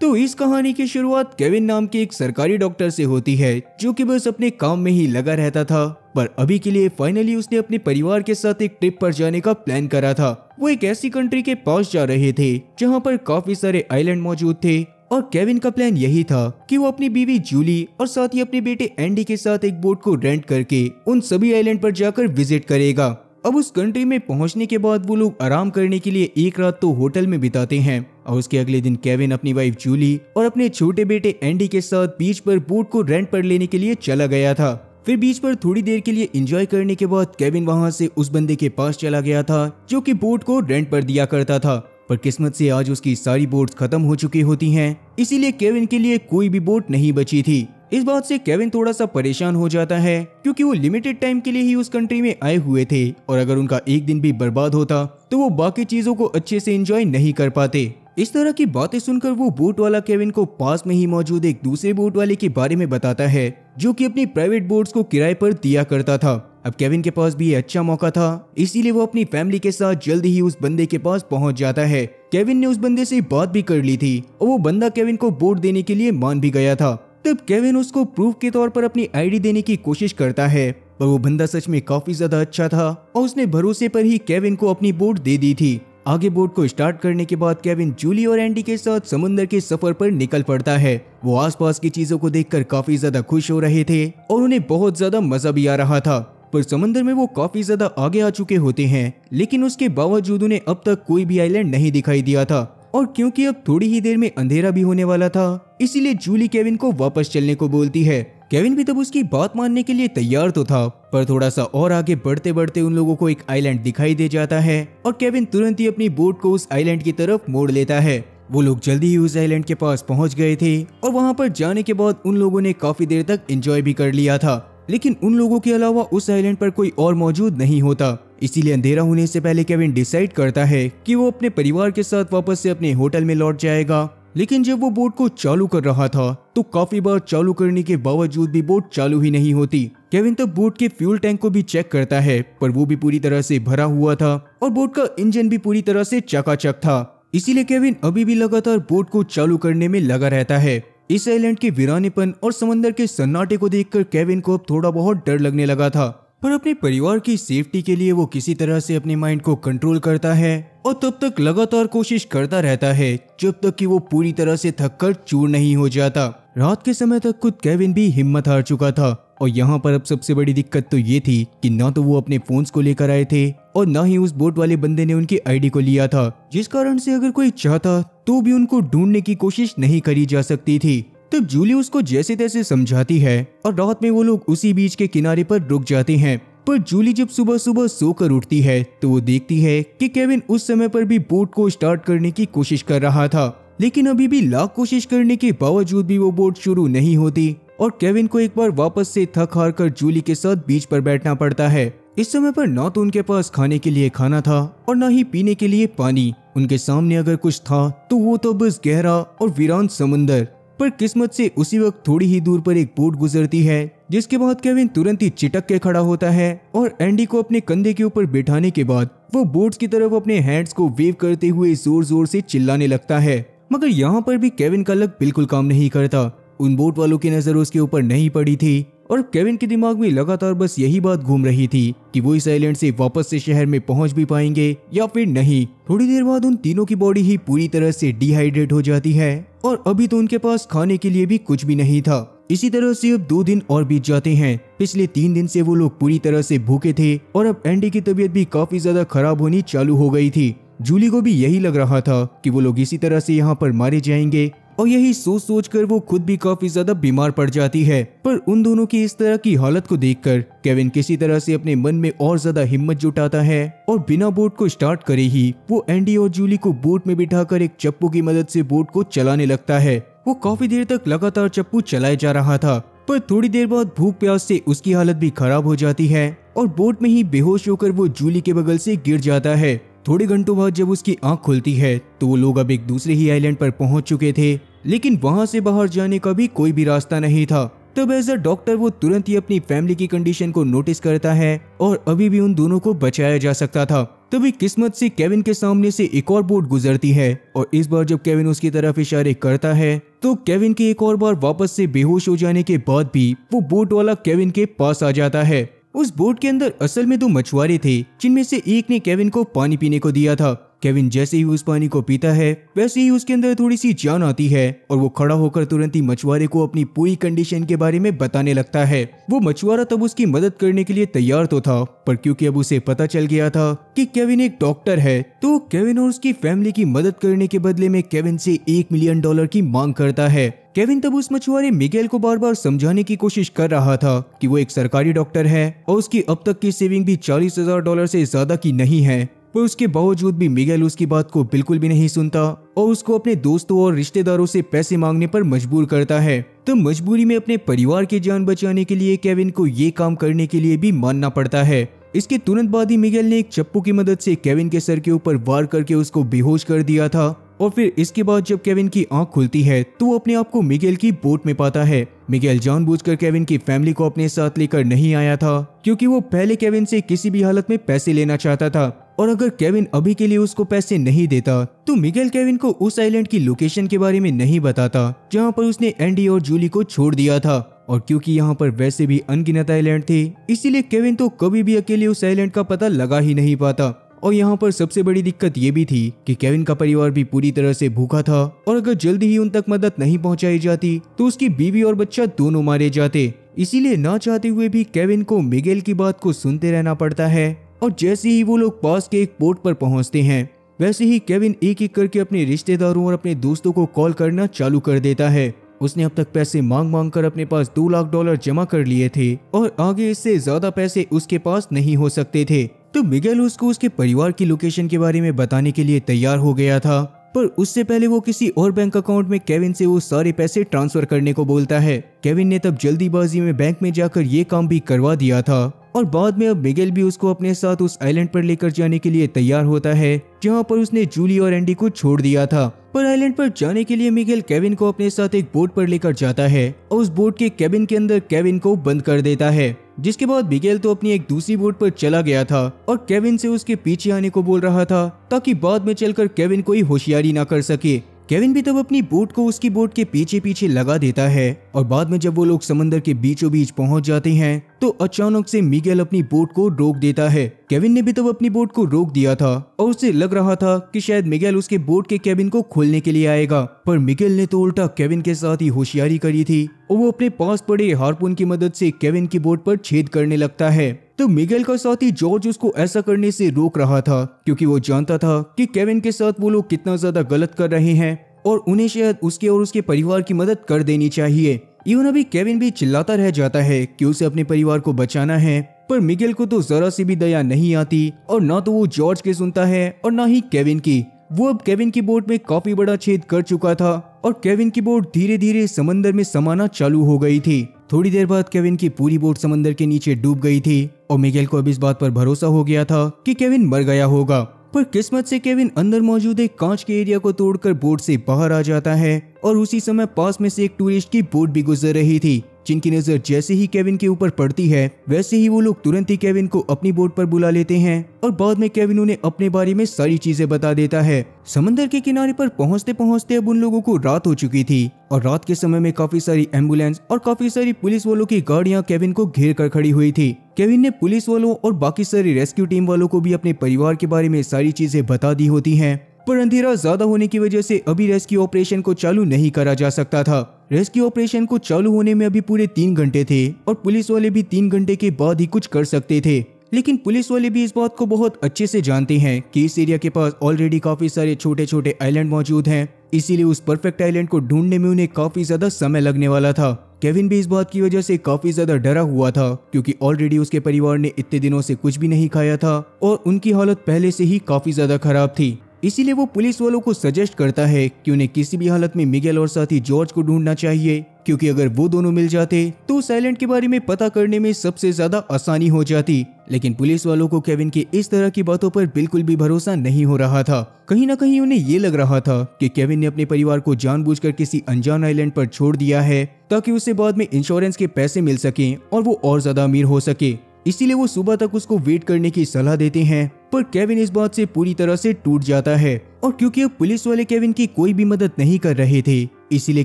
तो इस कहानी की शुरुआत केविन नाम के एक सरकारी डॉक्टर से होती है, जो कि बस अपने काम में ही लगा रहता था। पर अभी के लिए फाइनली उसने अपने परिवार के साथ एक ट्रिप पर जाने का प्लान करा था। वो एक ऐसी कंट्री के पास जा रहे थे जहाँ पर काफी सारे आइलैंड मौजूद थे और केविन का प्लान यही था कि वो अपनी बीवी जूली और साथ ही अपने बेटे एंडी के साथ एक बोट को रेंट करके उन सभी आइलैंड पर जाकर विजिट करेगा। अब उस कंट्री में पहुंचने के बाद वो लोग आराम करने के लिए एक रात तो होटल में बिताते हैं और उसके अगले दिन केविन अपनी वाइफ जूली और अपने छोटे बेटे एंडी के साथ बीच पर बोट को रेंट पर लेने के लिए चला गया था। फिर बीच पर थोड़ी देर के लिए एंजॉय करने के बाद केविन वहां से उस बंदे के पास चला गया था जो कि बोट को रेंट पर दिया करता था। पर किस्मत से आज उसकी सारी बोट्स खत्म हो चुकी होती हैं, इसीलिए केविन के लिए कोई भी बोट नहीं बची थी। इस बात से केविन थोड़ा सा परेशान हो जाता है क्योंकि वो लिमिटेड टाइम के लिए ही उस कंट्री में आए हुए थे और अगर उनका एक दिन भी बर्बाद होता तो वो बाकी चीजों को अच्छे से एंजॉय नहीं कर पाते। इस तरह की बातें सुनकर वो बोट वाला केविन को पास में ही मौजूद एक दूसरे बोट वाले के बारे में बताता है जो कि अपनी प्राइवेट बोट्स को किराए पर दिया करता था। अब केविन के पास भी ये अच्छा मौका था, इसीलिए वो अपनी फैमिली के साथ जल्द ही उस बंदे के पास पहुंच जाता है। केविन ने उस बंदे से बात भी कर ली थी और वो बंदा केविन को बोट देने के लिए मान भी गया था। तब केविन उसको प्रूफ के तौर पर अपनी आईडी देने की कोशिश करता है, पर वो बंदा सच में काफी ज्यादा अच्छा था और उसने भरोसे पर ही केविन को अपनी बोट दे दी थी। आगे बोट को स्टार्ट करने के बाद केविन जूली और एंडी के साथ समुद्र के सफर पर निकल पड़ता है। वो आसपास की चीजों को देखकर काफी ज्यादा खुश हो रहे थे और उन्हें बहुत ज्यादा मजा भी आ रहा था। पर समंदर में वो काफी ज्यादा आगे आ चुके होते हैं, लेकिन उसके बावजूद उन्हें अब तक कोई भी आइलैंड नहीं दिखाई दिया था। और क्योंकि अब थोड़ी ही देर में अंधेरा भी होने वाला था, इसीलिए जूली केविन को वापस चलने को बोलती है। केविन भी तब उसकी बात मानने के लिए तैयार तो था, पर थोड़ा सा और आगे बढ़ते बढ़ते उन लोगों को एक आइलैंड दिखाई दे जाता है और केविन तुरंत ही अपनी बोट को उस आइलैंड की तरफ मोड़ लेता है। वो लोग जल्दी ही उस आइलैंड के पास पहुंच गए थे और वहां पर जाने के बाद उन लोगों ने काफी देर तक एंजॉय भी कर लिया था, लेकिन उन लोगों के अलावा उस आइलैंड पर कोई और मौजूद नहीं होता। इसीलिए अंधेरा होने से पहले केविन डिसाइड करता है कि वो अपने परिवार के साथ वापस से अपने होटल में लौट जाएगा। लेकिन जब वो बोट को चालू कर रहा था तो काफी बार चालू करने के बावजूद भी बोट चालू ही नहीं होती। केविन तब बोट के फ्यूल टैंक को भी चेक करता है, पर वो भी पूरी तरह से भरा हुआ था और बोट का इंजन भी पूरी तरह से चकाचक था। इसीलिए केविन अभी भी लगातार बोट को चालू करने में लगा रहता है। इस आइलैंड के वीरानेपन और समंदर के सन्नाटे को देखकर केविन को अब थोड़ा बहुत डर लगने लगा था, पर अपने परिवार की सेफ्टी के लिए वो किसी तरह से अपने माइंड को कंट्रोल करता है और तब तक लगातार कोशिश करता रहता है जब तक कि वो पूरी तरह से थककर चूर नहीं हो जाता। रात के समय तक खुद केविन भी हिम्मत हार चुका था और यहाँ पर अब सबसे बड़ी दिक्कत तो ये थी कि ना तो वो अपने फोन्स को लेकर आए थे और ना ही उस बोट वाले बंदे ने उनकी आईडी को लिया था, जिस कारण से अगर कोई चाहता तो भी उनको ढूंढने की कोशिश नहीं करी जा सकती थी। तब जूली उसको जैसे तैसे समझाती है और रात में वो लोग उसी बीच के किनारे पर रुक जाते हैं। पर जूली जब सुबह सुबह सोकर उठती है तो वो देखती है कि केविन उस समय पर भी बोट को स्टार्ट करने की कोशिश कर रहा था, लेकिन अभी भी लाख कोशिश करने के बावजूद भी वो बोट शुरू नहीं होती और केविन को एक बार वापस से थक हार कर जूली के साथ बीच पर बैठना पड़ता है। इस समय पर ना तो उनके पास खाने के लिए खाना था और ना ही पीने के लिए पानी। उनके सामने अगर कुछ था तो वो तो बस गहरा और वीरान समुंदर। पर किस्मत से उसी वक्त थोड़ी ही दूर पर एक बोट गुजरती है, जिसके बाद केविन तुरंत ही चिटक के खड़ा होता है और एंडी को अपने कंधे के ऊपर बिठाने के बाद वो बोट्स की तरफ अपने हैंड्स को वेव करते हुए जोर जोर से चिल्लाने लगता है। मगर यहाँ पर भी केविन का लक बिल्कुल काम नहीं करता। उन बोट वालों की नजर उसके ऊपर नहीं पड़ी थी और केविन के दिमाग में लगातार बस यही बात घूम रही थी कि वो इस आइलैंड से वापस से शहर में पहुंच भी पाएंगे या फिर नहीं। थोड़ी देर बाद उन तीनों की बॉडी ही पूरी तरह से डिहाइड्रेट हो जाती है और अभी तो उनके पास खाने के लिए भी कुछ भी नहीं था। इसी तरह से अब 2 दिन और बीत जाते हैं। पिछले 3 दिन से वो लोग पूरी तरह से भूखे थे और अब एंडी की तबीयत भी काफी ज्यादा खराब होनी चालू हो गई थी। जूली को भी यही लग रहा था कि वो लोग इसी तरह से यहाँ पर मारे जाएंगे और यही सोच सोच कर वो खुद भी काफी ज्यादा बीमार पड़ जाती है। पर उन दोनों की इस तरह की हालत को देखकर केविन किसी तरह से अपने मन में और ज्यादा हिम्मत जुटाता है और बिना बोट को स्टार्ट करे ही वो एंडी और जूली को बोट में बिठाकर एक चप्पू की मदद से बोट को चलाने लगता है। वो काफी देर तक लगातार चप्पू चलाए जा रहा था, पर थोड़ी देर बाद भूख प्यास से उसकी हालत भी खराब हो जाती है और बोट में ही बेहोश होकर वो जूली के बगल से गिर जाता है। थोड़े घंटों बाद जब उसकी आंख खुलती है तो वो लोग अब एक दूसरे ही आइलैंड पर पहुंच चुके थे, लेकिन वहां से बाहर जाने का भी कोई भी रास्ता नहीं था। तब एज अ डॉक्टर वो तुरंत ही अपनी फैमिली की कंडीशन को नोटिस करता है और अभी भी उन दोनों को बचाया जा सकता था। तभी किस्मत से केविन के सामने से एक और बोट गुजरती है और इस बार जब केविन उसकी तरफ इशारे करता है तो केविन के एक और बार वापस से बेहोश हो जाने के बाद भी वो बोट वाला केविन के पास आ जाता है। उस बोट के अंदर असल में 2 मछुआरे थे, जिनमें से एक ने केविन को पानी पीने को दिया था। केविन जैसे ही उस पानी को पीता है वैसे ही उसके अंदर थोड़ी सी जान आती है और वो खड़ा होकर तुरंत ही मछुआरे को अपनी पूरी कंडीशन के बारे में बताने लगता है। वो मछुआरा तब उसकी मदद करने के लिए तैयार तो था, पर क्योंकि अब उसे पता चल गया था कि केविन एक डॉक्टर है, तो केविन और उसकी फैमिली की मदद करने के बदले में केविन से $1 मिलियन की मांग करता है। केविन तब उस मछुआरे मिगेल को बार बार समझाने की कोशिश कर रहा था कि वो एक सरकारी डॉक्टर है और उसकी अब तक की सेविंग भी $40,000 से ज्यादा की नहीं है, पर उसके बावजूद भी मिगेल उसकी बात को बिल्कुल भी नहीं सुनता और उसको अपने दोस्तों और रिश्तेदारों से पैसे मांगने पर मजबूर करता है। तो मजबूरी में अपने परिवार की जान बचाने के लिए केविन को ये काम करने के लिए भी मानना पड़ता है। इसके तुरंत बाद ही मिगेल ने एक चप्पू की मदद से केविन के सर के ऊपर वार करके उसको बेहोश कर दिया था और फिर इसके बाद जब केविन की आंख खुलती है तो वो अपने आप को मिगेल की बोट में पाता है। मिगेल जानबूझकर केविन की फैमिली को अपने साथ लेकर नहीं आया था क्योंकि वो पहले केविन से किसी भी हालत में पैसे लेना चाहता था और अगर केविन अभी के लिए उसको पैसे नहीं देता तो मिगेल केविन को उस आइलैंड की लोकेशन के बारे में नहीं बताता जहाँ पर उसने एंडी और जूली को छोड़ दिया था। और क्योंकि यहाँ पर वैसे भी अनगिनत आइलैंड थे इसीलिए केविन तो कभी भी अकेले उस आइलैंड का पता लगा ही नहीं पाता। और यहाँ पर सबसे बड़ी दिक्कत ये भी थी कि केविन का परिवार भी पूरी तरह से भूखा था और अगर जल्दी ही उन तक मदद नहीं पहुंचाई जाती तो उसकी बीवी और बच्चा दोनों मारे जाते। इसीलिए ना चाहते हुए भी केविन को मिगेल की बात को सुनते रहना पड़ता है। और जैसे ही वो लोग पास के एक पोर्ट पर पहुंचते हैं वैसे ही केविन एक एक करके अपने रिश्तेदारों और अपने दोस्तों को कॉल करना चालू कर देता है। उसने अब तक पैसे मांग मांग कर अपने पास $2 लाख जमा कर लिए थे और आगे इससे ज्यादा पैसे उसके पास नहीं हो सकते थे। तो मिगेल उसको उसके परिवार की लोकेशन के बारे में बताने के लिए तैयार हो गया था, पर उससे पहले वो किसी और बैंक अकाउंट में केविन से वो सारे पैसे ट्रांसफर करने को बोलता है। केविन ने तब जल्दीबाजी में बैंक में जाकर ये काम भी करवा दिया था और बाद में अब मिगेल भी उसको अपने साथ उस आइलैंड पर लेकर जाने के लिए तैयार होता है जहाँ पर उसने जूली और एंडी को छोड़ दिया था। पर आइलैंड पर जाने के लिए मिगेल केविन को अपने साथ एक बोट पर लेकर जाता है और उस बोट के केबिन के अंदर केविन को बंद कर देता है। जिसके बाद मिगेल तो अपनी एक दूसरी बोट पर चला गया था और केविन से उसके पीछे आने को बोल रहा था ताकि बाद में चलकर केविन कोई होशियारी ना कर सके। केविन भी तब अपनी बोट को उसकी बोट के पीछे पीछे लगा देता है और बाद में जब वो लोग समंदर के बीचों बीच पहुंच जाते हैं तो अचानक से मिगेल अपनी बोट को रोक देता है। केविन ने भी तब अपनी बोट को रोक दिया था और उसे लग रहा था कि शायद मिगेल उसके बोट के केबिन को खोलने के लिए आएगा, पर मिगेल ने तो उल्टा केविन के साथ ही होशियारी करी थी और वो अपने पास पड़े हार्पून की मदद से केविन की बोट पर छेद करने लगता है। तो मिगेल का साथी जॉर्ज उसको ऐसा करने से रोक रहा था क्योंकि वो जानता था कि केविन के साथ वो लोग कितना ज्यादा गलत कर रहे हैं और उन्हें शायद उसके और उसके परिवार की मदद कर देनी चाहिए। इवन अभी केविन भी चिल्लाता रह जाता है कि उसे अपने परिवार को बचाना है, पर मिगेल को तो जरा सी भी दया नहीं आती और ना तो वो जॉर्ज की सुनता है और ना ही केविन की। वो अब केविन की बोट में काफी बड़ा छेद कर चुका था और केविन की बोट धीरे धीरे समंदर में समाना चालू हो गई थी। थोड़ी देर बाद केविन की पूरी बोट समंदर के नीचे डूब गई थी और मिगेल को अब इस बात पर भरोसा हो गया था कि केविन मर गया होगा। पर किस्मत से केविन अंदर मौजूद एक कांच के एरिया को तोड़कर बोट से बाहर आ जाता है और उसी समय पास में से एक टूरिस्ट की बोट भी गुजर रही थी, जिनकी नजर जैसे ही केविन के ऊपर पड़ती है वैसे ही वो लोग तुरंत ही केविन को अपनी बोट पर बुला लेते हैं और बाद में केविन उन्हें अपने बारे में सारी चीजें बता देता है। समंदर के किनारे पर पहुंचते पहुंचते अब उन लोगों को रात हो चुकी थी और रात के समय में काफी सारी एम्बुलेंस और काफी सारी पुलिस वालों की गाड़ियां केविन को घेर कर खड़ी हुई थी। केविन ने पुलिस वालों और बाकी सारी रेस्क्यू टीम वालों को भी अपने परिवार के बारे में सारी चीजें बता दी होती हैं, पर अंधेरा ज्यादा होने की वजह से अभी रेस्क्यू ऑपरेशन को चालू नहीं करा जा सकता था। रेस्क्यू ऑपरेशन को चालू होने में अभी पूरे 3 घंटे थे और पुलिस वाले भी 3 घंटे के बाद ही कुछ कर सकते थे, लेकिन पुलिस वाले भी इस बात को बहुत अच्छे से जानते हैं कि इस एरिया के पास ऑलरेडी काफी सारे छोटे छोटे आइलैंड मौजूद हैं, इसीलिए उस परफेक्ट आइलैंड को ढूंढने में उन्हें काफी ज्यादा समय लगने वाला था। केविन भी इस बात की वजह से काफी ज्यादा डरा हुआ था क्योंकि ऑलरेडी उसके परिवार ने इतने दिनों से कुछ भी नहीं खाया था और उनकी हालत पहले से ही काफी ज्यादा खराब थी। इसीलिए वो पुलिस वालों को सजेस्ट करता है कि उन्हें किसी भी हालत में मिगेल और साथी जॉर्ज को ढूंढना चाहिए, क्योंकि अगर वो दोनों मिल जाते तो उस आइलैंड के बारे में पता करने में सबसे ज्यादा आसानी हो जाती। लेकिन पुलिस वालों को केविन की इस तरह की बातों पर बिल्कुल भी भरोसा नहीं हो रहा था। कहीं ना कहीं उन्हें ये लग रहा था कि केविन ने अपने परिवार को जानबूझकर किसी अनजान आइलैंड पर छोड़ दिया है ताकि उसे बाद में इंश्योरेंस के पैसे मिल सके और वो और ज्यादा अमीर हो सके। इसीलिए वो सुबह तक उसको वेट करने की सलाह देते हैं, पर केविन इस बात से पूरी तरह से टूट जाता है। और क्योंकि अब पुलिस वाले केविन की कोई भी मदद नहीं कर रहे थे, इसीलिए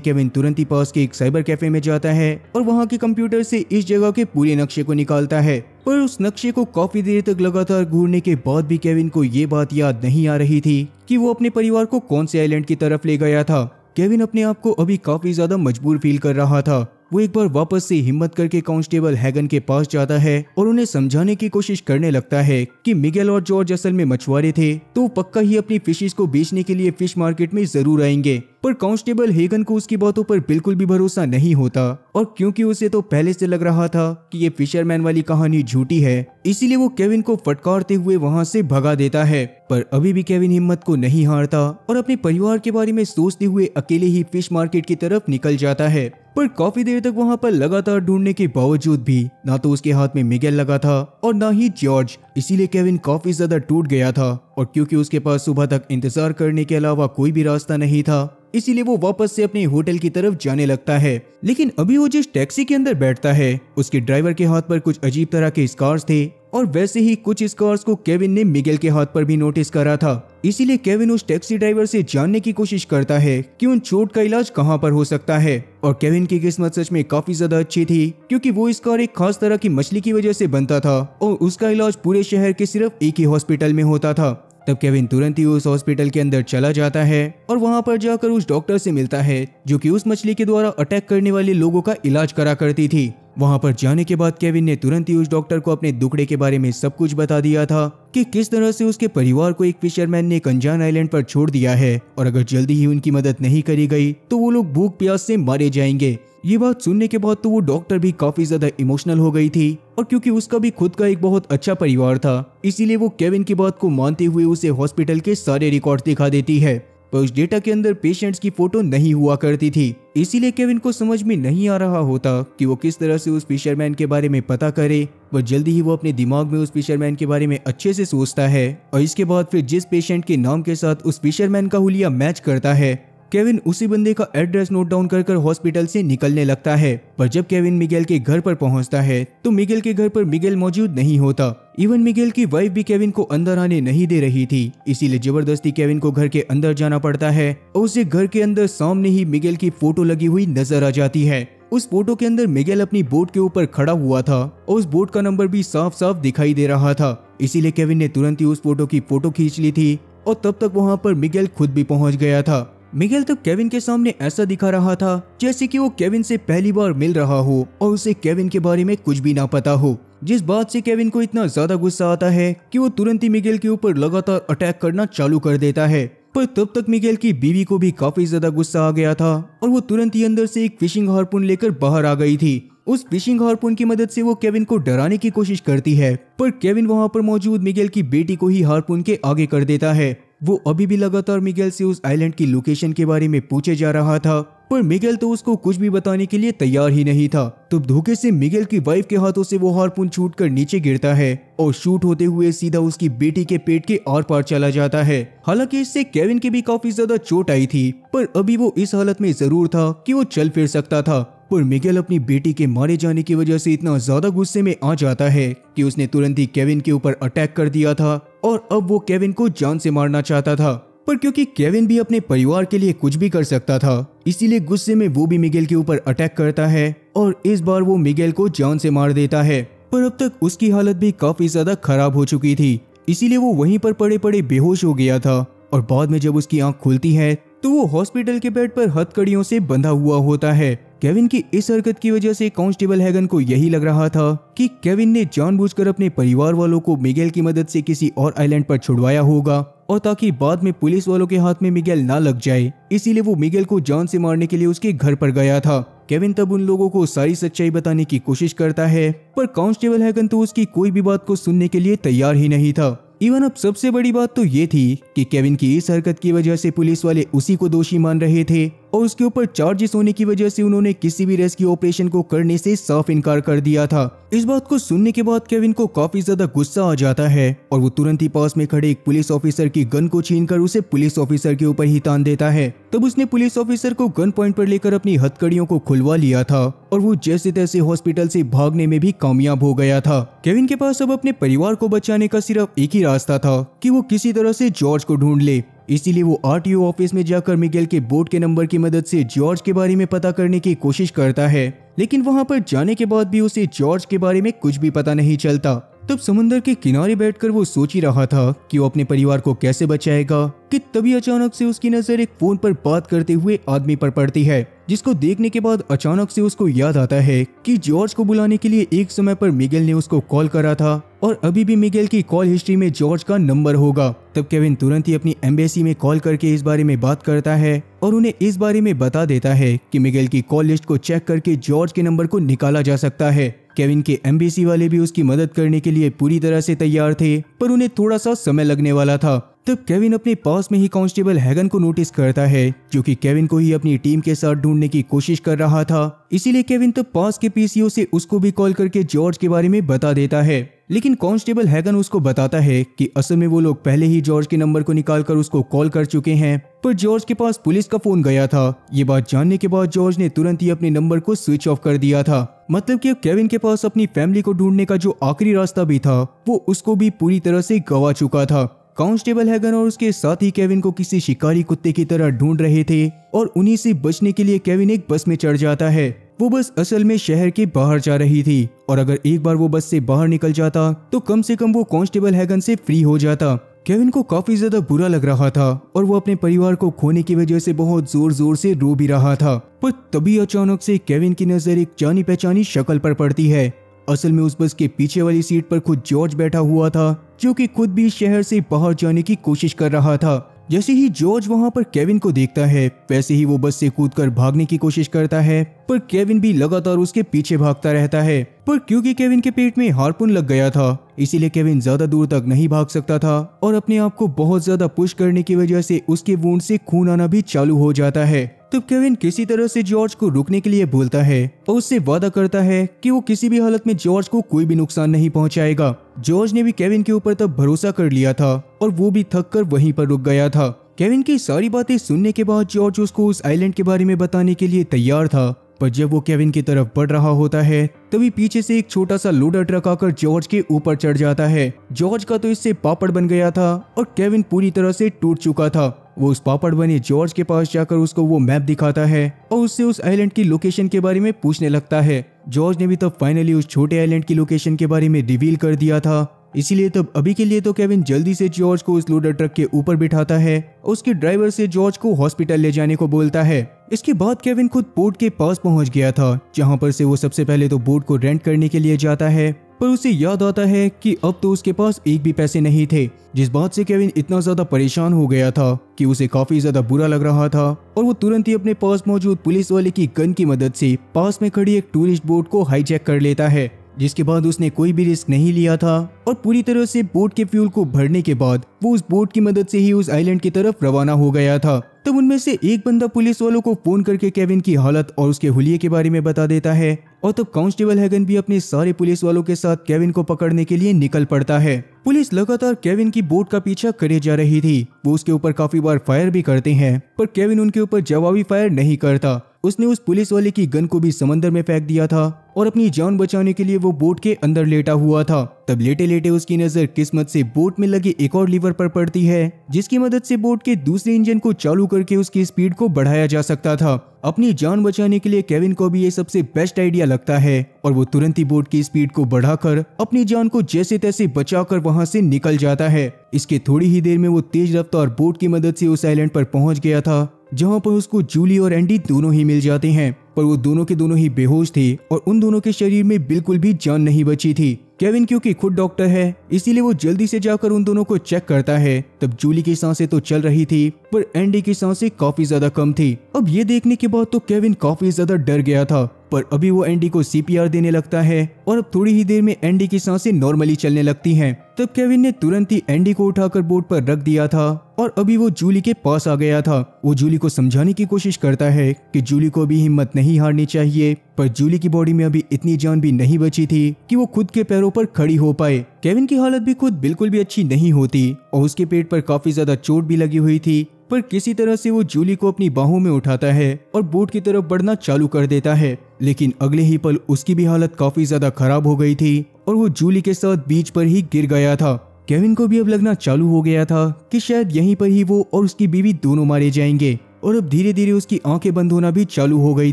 केविन तुरंत ही पास के एक साइबर कैफे में जाता है और वहाँ के कंप्यूटर से इस जगह के पूरे नक्शे को निकालता है। पर उस नक्शे को काफी देर तक लगातार घूरने के बाद भी केविन को ये बात याद नहीं आ रही थी कि वो अपने परिवार को कौन से आइलैंड की तरफ ले गया था। केविन अपने आप को अभी काफी ज्यादा मजबूर फील कर रहा था। वो एक बार वापस से हिम्मत करके कांस्टेबल हैगन के पास जाता है और उन्हें समझाने की कोशिश करने लगता है कि मिगेल और जॉर्ज असल में मछुआरे थे, तो पक्का ही अपनी फिशेस को बेचने के लिए फिश मार्केट में जरूर आएंगे। पर कांस्टेबल हैगन को उसकी बातों पर बिल्कुल भी भरोसा नहीं होता, और क्योंकि उसे तो पहले से लग रहा था कि ये फिशरमैन वाली कहानी झूठी है, इसीलिए वो केविन को फटकारते हुए वहाँ से भगा देता है। पर अभी भी केविन हिम्मत को नहीं हारता और अपने परिवार के बारे में सोचते हुए अकेले ही फिश मार्केट की तरफ निकल जाता है। पर काफी देर तक वहाँ पर लगातार ढूंढने के बावजूद भी ना तो उसके हाथ में मिगेल लगा था और ना ही जॉर्ज। इसीलिए केविन काफी ज्यादा टूट गया था, और क्योंकि उसके पास सुबह तक इंतजार करने के अलावा कोई भी रास्ता नहीं था, इसीलिए वो वापस से अपने होटल की तरफ जाने लगता है। लेकिन अभी वो जिस टैक्सी के अंदर बैठता है, उसके ड्राइवर के हाथ पर कुछ अजीब तरह के स्कार्स थे, और वैसे ही कुछ स्कार्स को केविन ने मिगेल के हाथ पर भी नोटिस करा था। इसीलिए केविन उस टैक्सी ड्राइवर से जानने की कोशिश करता है कि उन चोट का इलाज कहां पर हो सकता है। और केविन की किस्मत सच में काफी ज्यादा अच्छी थी, क्योंकि वो स्कार एक खास तरह की मछली की वजह से बनता था और उसका इलाज पूरे शहर के सिर्फ एक ही हॉस्पिटल में होता था। तब केविन तुरंत ही उस हॉस्पिटल के अंदर चला जाता है और वहां पर जाकर उस डॉक्टर से मिलता है जो कि उस मछली के द्वारा अटैक करने वाले लोगों का इलाज करा करती थी। वहां पर जाने के बाद केविन ने तुरंत ही उस डॉक्टर को अपने दुखड़े के बारे में सब कुछ बता दिया था कि किस तरह से उसके परिवार को एक फिशरमैन ने एक अनजान आइलैंड पर छोड़ दिया है, और अगर जल्दी ही उनकी मदद नहीं करी गई तो वो लोग भूख प्यास से मारे जाएंगे। ये बात सुनने के बाद तो वो डॉक्टर भी काफी ज्यादा इमोशनल हो गई थी, और क्योंकि उसका भी खुद का एक बहुत अच्छा परिवार था, इसीलिए वो केविन की बात को मानते हुए उसे हॉस्पिटल के सारे रिकॉर्ड दिखा देती है। पर उस डेटा के अंदर पेशेंट्स की फोटो नहीं हुआ करती थी, इसीलिए केविन को समझ में नहीं आ रहा होता कि वो किस तरह से उस फिशरमैन के बारे में पता करे। पर जल्दी ही वो अपने दिमाग में उस फिशरमैन के बारे में अच्छे से सोचता है, और इसके बाद फिर जिस पेशेंट के नाम के साथ उस फिशरमैन का हुलिया मैच करता है, केविन उसी बंदे का एड्रेस नोट डाउन कर हॉस्पिटल से निकलने लगता है। पर जब केविन मिगेल के घर पर पहुंचता है तो मिगेल के घर पर मिगेल मौजूद नहीं होता। इवन मिगेल की वाइफ भी केविन को अंदर आने नहीं दे रही थी, इसीलिए जबरदस्ती केविन को घर के अंदर जाना पड़ता है, और उसे घर के अंदर सामने ही मिगेल की फोटो लगी हुई नजर आ जाती है। उस फोटो के अंदर मिगेल अपनी बोट के ऊपर खड़ा हुआ था और उस बोट का नंबर भी साफ साफ दिखाई दे रहा था। इसीलिए केविन ने तुरंत ही उस फोटो की फोटो खींच ली थी, और तब तक वहाँ पर मिगेल खुद भी पहुँच गया था। मिगेल तब केविन के सामने ऐसा दिखा रहा था जैसे कि वो केविन से पहली बार मिल रहा हो और उसे केविन के बारे में कुछ भी ना पता हो, जिस बात से केविन को इतना ज्यादा गुस्सा आता है कि वो तुरंत ही मिगेल के ऊपर लगातार अटैक करना चालू कर देता है। पर तब तक मिगेल की बीवी को भी काफी ज्यादा गुस्सा आ गया था, और वो तुरंत ही अंदर से एक फिशिंग हार्पून लेकर बाहर आ गई थी। उस फिशिंग हार्पून की मदद से वो केविन को डराने की कोशिश करती है, पर केविन वहां पर मौजूद मिगेल की बेटी को ही हार्पून के आगे कर देता है। वो अभी भी लगातार मिगेल से उस आइलैंड की लोकेशन के बारे में पूछे जा रहा था, पर मिगेल तो उसको कुछ भी बताने के लिए तैयार ही नहीं था। तो धोखे से मिगेल की वाइफ के हाथों से वो हार्पून छूटकर नीचे गिरता है और शूट होते हुए सीधा उसकी बेटी के पेट के आर पार चला जाता है। हालांकि इससे केविन की भी काफी ज्यादा चोट आई थी, पर अभी वो इस हालत में जरूर था कि वो चल फिर सकता था। पर मिगेल अपनी बेटी के मारे जाने की वजह से इतना ज्यादा गुस्से में आ जाता है कि उसने तुरंत ही केविन के ऊपर अटैक कर दिया था, और अब वो केविन को जान से मारना चाहता था। पर क्योंकि केविन भी अपने परिवार के लिए कुछ भी कर सकता था, इसीलिए गुस्से में वो भी मिगेल के ऊपर अटैक करता है, और इस बार वो मिगेल को जान से मार देता है। पर अब तक उसकी हालत भी काफी ज्यादा खराब हो चुकी थी, इसीलिए वो वहीं पर पड़े पड़े बेहोश हो गया था। और बाद में जब उसकी आंख खुलती है तो वो हॉस्पिटल के बेड पर हथकड़ियों से बंधा हुआ होता है। केविन की इस हरकत की वजह से कांस्टेबल हैगन को यही लग रहा था कि केविन ने जानबूझकर अपने परिवार वालों को मिगेल की मदद से किसी और आइलैंड पर छुड़वाया होगा, और ताकि बाद में पुलिस वालों के हाथ में मिगेल ना लग जाए, इसीलिए वो मिगेल को जान से मारने के लिए उसके घर पर गया था। केविन तब उन लोगों को सारी सच्चाई बताने की कोशिश करता है, पर कांस्टेबल हैगन तो उसकी कोई भी बात को सुनने के लिए तैयार ही नहीं था। इवन अब सबसे बड़ी बात तो ये थी कि केविन की इस हरकत की वजह से पुलिस वाले उसी को दोषी मान रहे थे और उसके ऊपर चार्जेस होने की वजह से उन्होंने किसी भी रेस्क्यू ऑपरेशन को करने से साफ इनकार कर दिया था। इस बात को सुनने के बाद केविन को काफी ज्यादा गुस्सा आ जाता है और वो तुरंत ही पास में खड़े एक पुलिस ऑफिसर की गन को छीनकर उसे पुलिस ऑफिसर के ऊपर ही तान देता है। तब उसने पुलिस ऑफिसर को गन पॉइंट पर लेकर अपनी हथकड़ियों को खुलवा लिया था और वो जैसे तैसे हॉस्पिटल से भागने में भी कामयाब हो गया था। केविन के पास अब अपने परिवार को बचाने का सिर्फ एक ही रास्ता था कि वो किसी तरह से जॉर्ज को ढूंढ ले। इसीलिए वो आरटीओ ऑफिस में जाकर मिगेल के बोर्ड के नंबर की मदद से जॉर्ज के बारे में पता करने की कोशिश करता है, लेकिन वहां पर जाने के बाद भी उसे जॉर्ज के बारे में कुछ भी पता नहीं चलता। तब समुद्र के किनारे बैठकर वो सोच ही रहा था कि वो अपने परिवार को कैसे बचाएगा कि तभी अचानक से उसकी नजर एक फोन पर बात करते हुए आदमी पर पड़ती है, जिसको देखने के बाद अचानक से उसको याद आता है कि जॉर्ज को बुलाने के लिए एक समय पर मिगेल ने उसको कॉल करा था और अभी भी मिगेल की कॉल हिस्ट्री में जॉर्ज का नंबर होगा। तब केविन तुरंत ही अपनी एम्बेसी में कॉल करके इस बारे में बात करता है और उन्हें इस बारे में बता देता है कि मिगेल की कॉल लिस्ट को चेक करके जॉर्ज के नंबर को निकाला जा सकता है। केविन के एम्बेसी वाले भी उसकी मदद करने के लिए पूरी तरह से तैयार थे, पर उन्हें थोड़ा सा समय लगने वाला था। तब केविन अपने पास में ही कांस्टेबल हैगन को नोटिस करता है, जो कि केविन को ही अपनी टीम के साथ ढूंढने की कोशिश कर रहा था। इसीलिए केविन तब पास के पीसीओ से उसको भी कॉल करके जॉर्ज के बारे में बता देता है, लेकिन कांस्टेबल हैगन उसको बताता है कि असल में वो लोग पहले ही जॉर्ज के नंबर को निकालकर उसको कॉल कर चुके हैं, पर जॉर्ज के पास पुलिस का फोन गया था। ये बात जानने के बाद जॉर्ज ने तुरंत ही अपने नंबर को स्विच ऑफ कर दिया था। मतलब कि अब केविन के पास अपनी फैमिली को ढूंढने का जो आखिरी रास्ता भी था वो उसको भी पूरी तरह से गवा चुका था। कांस्टेबल हैगन और उसके साथी केविन को किसी शिकारी कुत्ते की तरह ढूंढ रहे थे और उन्हीं से बचने के लिए केविन एक बस में चढ़ जाता है। वो बस असल में शहर के बाहर जा रही थी और अगर एक बार वो बस से बाहर निकल जाता तो कम से कम वो कांस्टेबल हैगन से फ्री हो जाता। केविन को काफी ज्यादा बुरा लग रहा था और वो अपने परिवार को खोने की वजह से बहुत जोर जोर से रो भी रहा था। पर तभी अचानक से केविन की नजर एक जानी पहचानी शक्ल पर पड़ती है। असल में उस बस के पीछे वाली सीट पर खुद जॉर्ज बैठा हुआ था, जो कि खुद भी शहर से बाहर जाने की कोशिश कर रहा था। जैसे ही जॉर्ज वहां पर केविन को देखता है, वैसे ही वो बस से कूदकर भागने की कोशिश करता है, पर केविन भी लगातार उसके पीछे भागता रहता है। पर क्योंकि केविन के पेट में हार्पून लग गया था, इसीलिए केविन ज्यादा दूर तक नहीं भाग सकता था और अपने आप को बहुत ज्यादा पुश करने की वजह से उसके वुंड से खून आना भी चालू हो जाता है। तब केविन किसी तरह से जॉर्ज को रुकने के लिए बोलता है और उससे वादा करता है कि वो किसी भी हालत में जॉर्ज को कोई भी नुकसान नहीं पहुंचाएगा। जॉर्ज ने भी केविन के ऊपर तब भरोसा कर लिया था और वो भी थक कर वहीं पर रुक गया था। केविन की सारी बातें सुनने के बाद जॉर्ज उसको उस आइलैंड के बारे में बताने के लिए तैयार था, पर जब वो केविन की तरफ बढ़ रहा होता है तभी पीछे से एक छोटा सा लोडर ट्रक आकर जॉर्ज के ऊपर चढ़ जाता है। जॉर्ज का तो इससे पापड़ बन गया था और केविन पूरी तरह से टूट चुका था। वो उस पापड़ बने जॉर्ज के पास जाकर उसको वो मैप दिखाता है और उससे उस आइलैंड की लोकेशन के बारे में पूछने लगता है। जॉर्ज ने भी तब फाइनली उस छोटे आइलैंड की लोकेशन के बारे में रिवील कर दिया था। इसीलिए तब अभी के लिए तो केविन जल्दी से जॉर्ज को उस लोडर ट्रक के ऊपर बिठाता है और उसके ड्राइवर से जॉर्ज को हॉस्पिटल ले जाने को बोलता है। इसके बाद केविन खुद बोट के पास पहुंच गया था, जहां पर से वो सबसे पहले तो बोट को रेंट करने के लिए जाता है, पर उसे याद आता है कि अब तो उसके पास एक भी पैसे नहीं थे, जिस बात से केविन इतना ज्यादा परेशान हो गया था कि उसे काफी ज्यादा बुरा लग रहा था और वो तुरंत ही अपने पास मौजूद पुलिस वाले की गन की मदद से पास में खड़ी एक टूरिस्ट बोट को हाईजैक कर लेता है। जिसके बाद उसने कोई भी रिस्क नहीं लिया था और पूरी तरह से बोट के फ्यूल को भरने के बाद वो उस बोट की मदद से ही उस आइलैंड की तरफ रवाना हो गया था। तब उनमें से एक बंदा पुलिस वालों को फोन करके केविन की हालत और उसके हुलिये के बारे में बता देता है और तब कांस्टेबल हैगन भी अपने सारे पुलिस वालों के साथ केविन को पकड़ने के लिए निकल पड़ता है। पुलिस लगातार केविन की बोट का पीछा करे जा रही थी। वो उसके ऊपर काफी बार फायर भी करते हैं, पर केविन उनके ऊपर जवाबी फायर नहीं करता। उसने उस पुलिस वाले की गन को भी समंदर में फेंक दिया था और अपनी जान बचाने के लिए वो बोट के अंदर लेटा हुआ था। तब लेटे लेटे उसकी नजर किस्मत से बोट में लगे एक और लीवर पर पड़ती है, जिसकी मदद से बोट के दूसरे इंजन को चालू करके उसकी स्पीड को बढ़ाया जा सकता था। अपनी जान बचाने के लिए केविन को भी ये सबसे बेस्ट आइडिया लगता है और वो तुरंत ही बोट की स्पीड को बढ़ाकर अपनी जान को जैसे तैसे बचाकर वहां से निकल जाता है। इसके थोड़ी ही देर में वो तेज रफ्तार बोट की मदद से उस आइलैंड पर पहुंच गया था, जहां पर उसको जूली और एंडी दोनों ही मिल जाते हैं, पर वो दोनों के दोनों ही बेहोश थे और उन दोनों के शरीर में बिल्कुल भी जान नहीं बची थी। केविन क्योंकि खुद डॉक्टर है, इसीलिए वो जल्दी से जाकर उन दोनों को चेक करता है। तब जूली की सांसें तो चल रही थी, पर एंडी की सांसें काफी ज्यादा कम थी। अब ये देखने के बाद तो केविन काफी ज्यादा डर गया था, पर अभी वो एंडी को सीपीआर देने लगता है और अब थोड़ी ही देर में एंडी की सांसें नॉर्मली चलने लगती हैं। तब केविन ने तुरंत ही एंडी को उठाकर बोर्ड पर रख दिया था और अभी वो जूली के पास आ गया था। वो जूली को समझाने की कोशिश करता है कि जूली को अभी हिम्मत नहीं हारनी चाहिए, पर जूली की बॉडी में अभी इतनी जान भी नहीं बची थी कि वो खुद के पैरों पर खड़ी हो पाए। केविन की हालत भी खुद बिल्कुल भी अच्छी नहीं होती और उसके पेट पर काफी ज्यादा चोट भी लगी हुई थी, पर किसी तरह से वो जूली को अपनी बाहों में उठाता है और बोट की तरफ बढ़ना चालू कर देता है। लेकिन अगले ही पल उसकी भी हालत काफी ज्यादा खराब हो गई थी और वो जूली के साथ बीच पर ही गिर गया था। केविन को भी अब लगना चालू हो गया था कि शायद यहीं पर ही वो और उसकी बीवी दोनों मारे जाएंगे और अब धीरे धीरे उसकी आंखें बंद होना भी चालू हो गई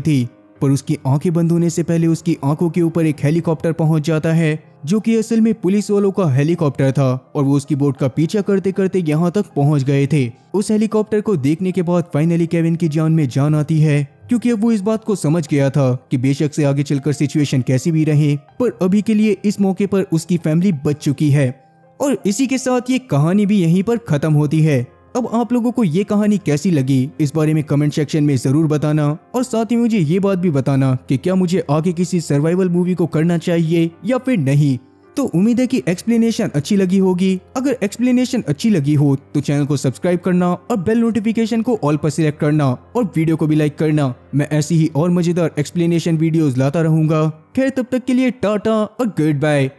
थी। पर उसकी आंखें बंद होने से पहले उसकी आंखों के ऊपर एक हेलीकॉप्टर पहुंच जाता है, जो कि असल में पुलिस वालों का हेलीकॉप्टर था और वो उसकी बोट का पीछा करते करते यहाँ तक पहुंच गए थे। उस हेलीकॉप्टर को देखने के बाद फाइनली केविन की जान में जान आती है, क्योंकि अब वो इस बात को समझ गया था कि बेशक से आगे चलकर सिचुएशन कैसी भी रहे, पर अभी के लिए इस मौके पर उसकी फैमिली बच चुकी है। और इसी के साथ ये कहानी भी यहीं पर खत्म होती है। अब आप लोगों को ये कहानी कैसी लगी इस बारे में कमेंट सेक्शन में जरूर बताना और साथ ही मुझे ये बात भी बताना कि क्या मुझे आगे किसी सर्वाइवल मूवी को करना चाहिए या फिर नहीं। तो उम्मीद है कि एक्सप्लेनेशन अच्छी लगी होगी। अगर एक्सप्लेनेशन अच्छी लगी हो तो चैनल को सब्सक्राइब करना और बेल नोटिफिकेशन को ऑल पर सिलेक्ट करना और वीडियो को भी लाइक करना। मैं ऐसी ही और मजेदार एक्सप्लेनेशन वीडियोस लाता रहूंगा। खैर तब तक के लिए टाटा और गुड बाय।